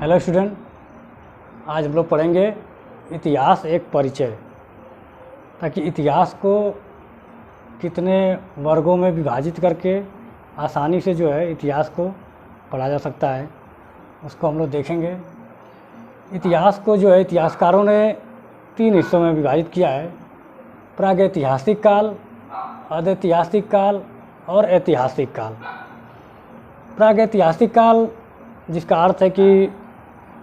Hello student, आज हम लोग पढ़ेंगे इतिहास एक परिचय। ताकि इतिहास को कितने वर्गों में विभाजित करके आसानी से जो है इतिहास को पढ़ा जा सकता है, उसको हम लोग देखेंगे। इतिहास को जो है इतिहासकारों ने 3 हिस्सों में विभाजित किया है: प्रागैतिहासिक काल, अदैतिहासिक काल और ऐतिहासिक काल। प्रागैतिहासिक काल जिसका अर्थ है कि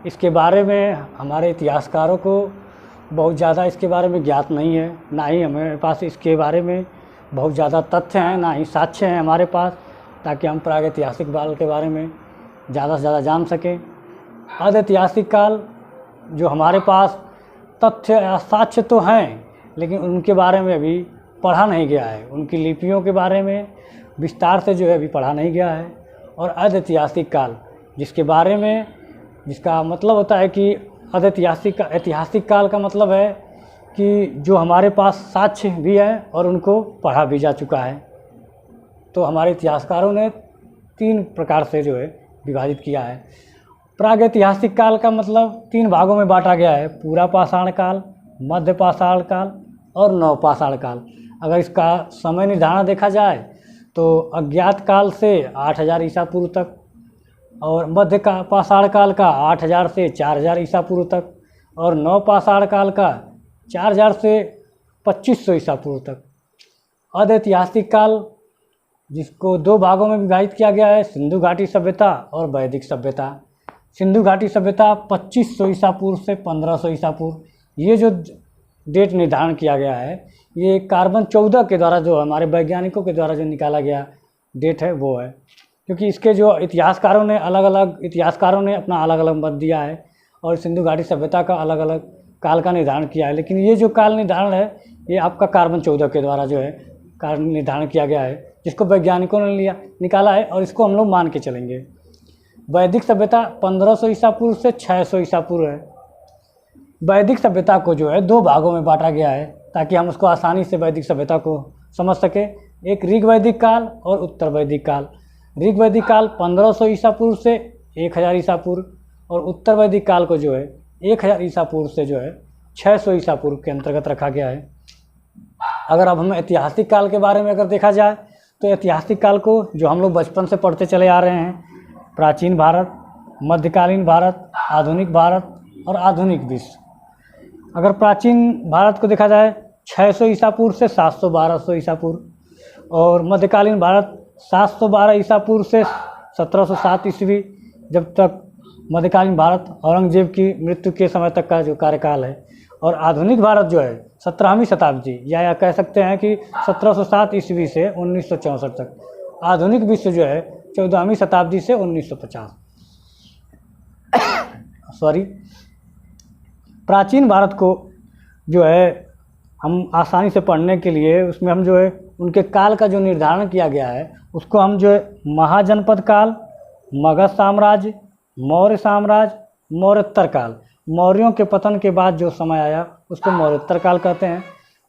इसके बारे में हमारे इतिहासकारों को बहुत ज़्यादा इसके बारे में ज्ञात नहीं है, ना ही हमारे पास इसके बारे में बहुत ज़्यादा तथ्य हैं, ना ही साक्ष्य हैं हमारे पास, ताकि हम प्रागैतिहासिक काल के बारे में ज़्यादा से ज़्यादा जान सकें। अदैतिहासिक काल जो हमारे पास तथ्य या साक्ष्य तो हैं, लेकिन उनके बारे में अभी पढ़ा नहीं गया है, उनकी लिपियों के बारे में विस्तार से जो है अभी पढ़ा नहीं गया है। और अदैतिहासिक काल जिसके बारे में, जिसका मतलब होता है कि ऐतिहासिक काल का मतलब है कि जो हमारे पास साक्ष्य भी है और उनको पढ़ा भी जा चुका है। तो हमारे इतिहासकारों ने 3 प्रकार से जो है विभाजित किया है। प्रागैतिहासिक काल का मतलब 3 भागों में बांटा गया है: पूरा पाषाण काल, मध्य पाषाण काल और नवपाषाण काल। अगर इसका समय निर्धारण देखा जाए तो अज्ञात काल से 8000 ईसा पूर्व तक, और मध्य का पाषाण काल का 8000 से 4000 ईसा पूर्व तक, और नवपाषाण काल का 4000 से 2500 ईसा पूर्व तक। अदैतिहासिक काल जिसको 2 भागों में विभाजित किया गया है: सिंधु घाटी सभ्यता और वैदिक सभ्यता। सिंधु घाटी सभ्यता 2500 ईसा पूर्व से 1500 ईसा पूर्व। ये जो डेट निर्धारण किया गया है, ये कार्बन 14 के द्वारा, जो हमारे वैज्ञानिकों के द्वारा जो निकाला गया डेट है वो है। क्योंकि इसके जो इतिहासकारों ने अपना अलग अलग मत दिया है और सिंधु घाटी सभ्यता का अलग अलग काल का निर्धारण किया है। लेकिन ये जो काल निर्धारण है, ये आपका कार्बन 14 के द्वारा जो है काल निर्धारण किया गया है, जिसको वैज्ञानिकों ने निकाला है, और इसको हम लोग मान के चलेंगे। वैदिक सभ्यता 1500 ईसा पूर्व से 600 ईसा पूर्व है। वैदिक सभ्यता को जो है 2 भागों में बांटा गया है, ताकि हम उसको आसानी से वैदिक सभ्यता को समझ सके। एक ऋग वैदिक काल और उत्तर वैदिक काल। ऋग वैदिक काल 1500 ईसा पूर्व से 1000 ईसा पूर्व, और उत्तर वैदिक काल को जो है 1000 ईसा पूर्व से जो है 600 ईसा पूर्व के अंतर्गत रखा गया है। अगर अब हम ऐतिहासिक काल के बारे में अगर देखा जाए तो ऐतिहासिक काल को जो हम लोग बचपन से पढ़ते चले आ रहे हैं: प्राचीन भारत, मध्यकालीन भारत, आधुनिक भारत और आधुनिक विश्व। अगर प्राचीन भारत को देखा जाए 600 ईसा पूर्व से 700-1200 ईसा पूर्व, और मध्यकालीन भारत 712 ईसा पूर्व से 1707 ईस्वी, जब तक मध्यकालीन भारत औरंगजेब की मृत्यु के समय तक का जो कार्यकाल है। और आधुनिक भारत जो है 17वीं शताब्दी, या कह सकते हैं कि 1707 ईस्वी से 1964 तक। आधुनिक विश्व जो है 14वीं शताब्दी से 1950। प्राचीन भारत को जो है हम आसानी से पढ़ने के लिए, उसमें हम जो है उनके काल का जो निर्धारण किया गया है, उसको हम जो है महाजनपद काल, मगध साम्राज्य, मौर्य साम्राज्य, मौर्योत्तर काल, मौर्यों के पतन के बाद जो समय आया उसको मौर्योत्तर काल कहते हैं।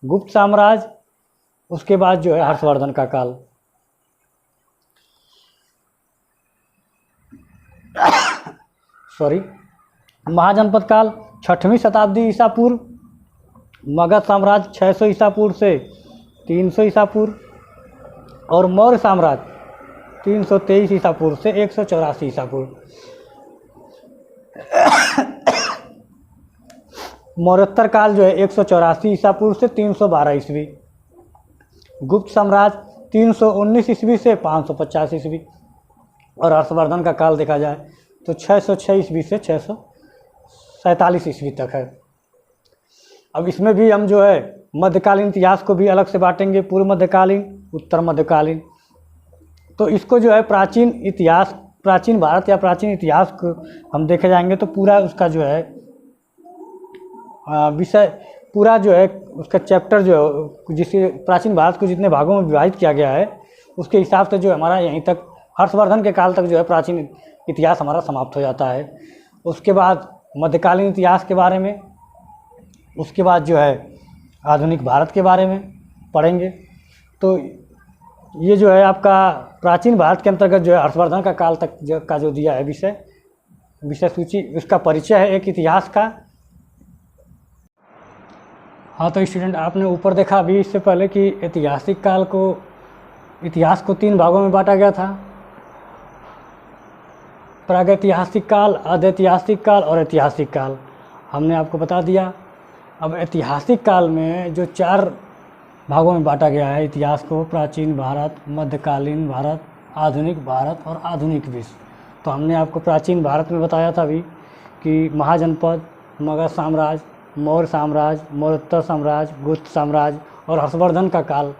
गुप्त साम्राज्य, उसके बाद जो है हर्षवर्धन का काल। महाजनपद काल 6वीं शताब्दी ईसा पूर्व, मगध साम्राज्य 600 ईसा पूर्व से 300 ईसा पूर्व, और मौर्य साम्राज्य 323 ईसा पूर्व से 184 ईसा पूर्व। मौर्योत्तर काल जो है 184 ईसा पूर्व से 312 ईस्वी। गुप्त साम्राज्य 319 ईस्वी से 550 ईस्वी, और हर्षवर्धन का काल देखा जाए तो 606 ईस्वी से 647 ईस्वी तक है। अब इसमें भी हम जो है मध्यकालीन इतिहास को भी अलग से बांटेंगे: पूर्व मध्यकालीन, उत्तर मध्यकालीन। तो इसको जो है प्राचीन भारत या प्राचीन इतिहास को हम देखे जाएंगे तो पूरा उसका जो है विषय, पूरा जो है उसका चैप्टर जो है, जिससे प्राचीन भारत को जितने भागों में विभाजित किया गया है, उसके हिसाब से जो हमारा यहीं तक हर्षवर्धन के काल तक जो है प्राचीन इतिहास हमारा समाप्त हो जाता है। उसके बाद मध्यकालीन इतिहास के बारे में, उसके बाद जो है आधुनिक भारत के बारे में पढ़ेंगे। तो ये जो है आपका प्राचीन भारत के अंतर्गत जो है हर्षवर्धन का काल तक का जो दिया है विषय, विषय सूची उसका परिचय है एक इतिहास का। हाँ तो स्टूडेंट, आपने ऊपर देखा अभी इससे पहले कि इतिहास को 3 भागों में बांटा गया था, प्रागैतिहासिक काल, अधैतिहासिक काल और ऐतिहासिक काल। हमने आपको बता दिया। अब ऐतिहासिक काल में जो 4 भागों में बांटा गया है इतिहास को, प्राचीन भारत, मध्यकालीन भारत, आधुनिक भारत और आधुनिक विश्व। तो हमने आपको प्राचीन भारत में बताया था अभी कि महाजनपद, मगध साम्राज्य, मौर्य साम्राज्य, मौर्योत्तर साम्राज्य, गुप्त साम्राज्य और हर्षवर्धन का काल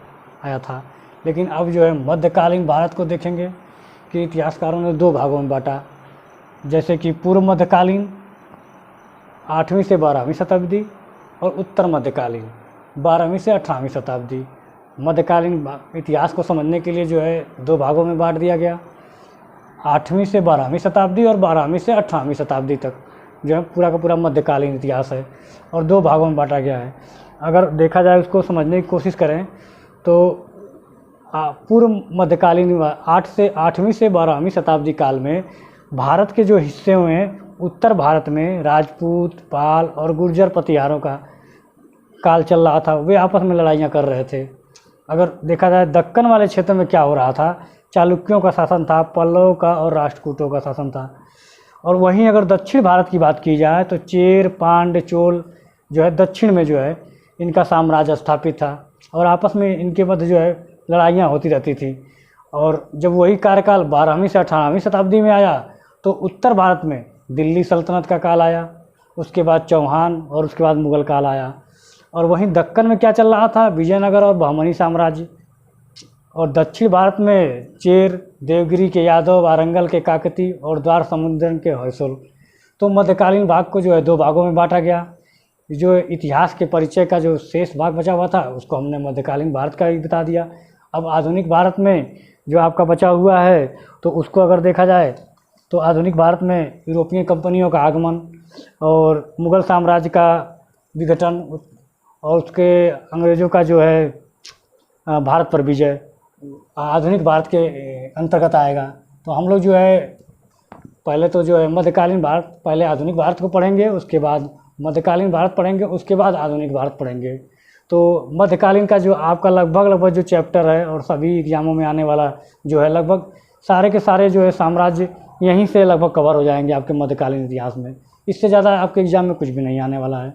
आया था। लेकिन अब जो है मध्यकालीन भारत को देखेंगे कि इतिहासकारों ने 2 भागों में बांटा। जैसे कि पूर्व मध्यकालीन 8वीं से 12वीं शताब्दी और उत्तर मध्यकालीन 12वीं से 18वीं शताब्दी। मध्यकालीन इतिहास को समझने के लिए जो है 2 भागों में बांट दिया गया, 8वीं से 12वीं शताब्दी और 12वीं से 18वीं शताब्दी तक जो है पूरा का पूरा मध्यकालीन इतिहास है और 2 भागों में बांटा गया है। अगर देखा जाए उसको समझने की कोशिश करें तो पूर्व मध्यकालीन 8वीं से 12वीं शताब्दी काल में भारत के जो हिस्से हुए हैं, उत्तर भारत में राजपूत, पाल और गुर्जर प्रतिहारों का काल चल रहा था। वे आपस में लड़ाइयाँ कर रहे थे। अगर देखा जाए दक्कन वाले क्षेत्र में क्या हो रहा था, चालुक्यों का शासन था, पल्लव का और राष्ट्रकूटों का शासन था। और वहीं अगर दक्षिण भारत की बात की जाए तो चेर, पांड्य, चोल जो है दक्षिण में जो है इनका साम्राज्य स्थापित था और आपस में इनके मध्य जो है लड़ाइयाँ होती रहती थी। और जब वही कार्यकाल 12वीं से 18वीं शताब्दी में आया तो उत्तर भारत में दिल्ली सल्तनत का काल आया, उसके बाद चौहान और उसके बाद मुग़ल काल आया। और वहीं दक्कन में क्या चल रहा था, विजयनगर और बहमनी साम्राज्य। और दक्षिण भारत में चेर, देवगिरी के यादव, वारंगल के काकती और द्वार समुद्रन के होयसोल। तो मध्यकालीन भाग को जो है 2 भागों में बांटा गया। जो इतिहास के परिचय का जो शेष भाग बचा हुआ था उसको हमने मध्यकालीन भारत का ही बता दिया। अब आधुनिक भारत में जो आपका बचा हुआ है तो उसको अगर देखा जाए तो आधुनिक भारत में यूरोपियन कंपनियों का आगमन और मुग़ल साम्राज्य का विघटन और उसके अंग्रेज़ों का जो है भारत पर विजय आधुनिक भारत के अंतर्गत आएगा। तो हम लोग जो है पहले तो जो है मध्यकालीन भारत, पहले आधुनिक भारत को पढ़ेंगे, उसके बाद मध्यकालीन भारत पढ़ेंगे, उसके बाद आधुनिक भारत पढ़ेंगे। तो मध्यकालीन का जो आपका लगभग जो चैप्टर है और सभी एग्जामों में आने वाला जो है लगभग सारे के सारे जो है साम्राज्य यहीं से लगभग कवर हो जाएंगे आपके मध्यकालीन इतिहास में। इससे ज़्यादा आपके एग्ज़ाम में कुछ भी नहीं आने वाला है।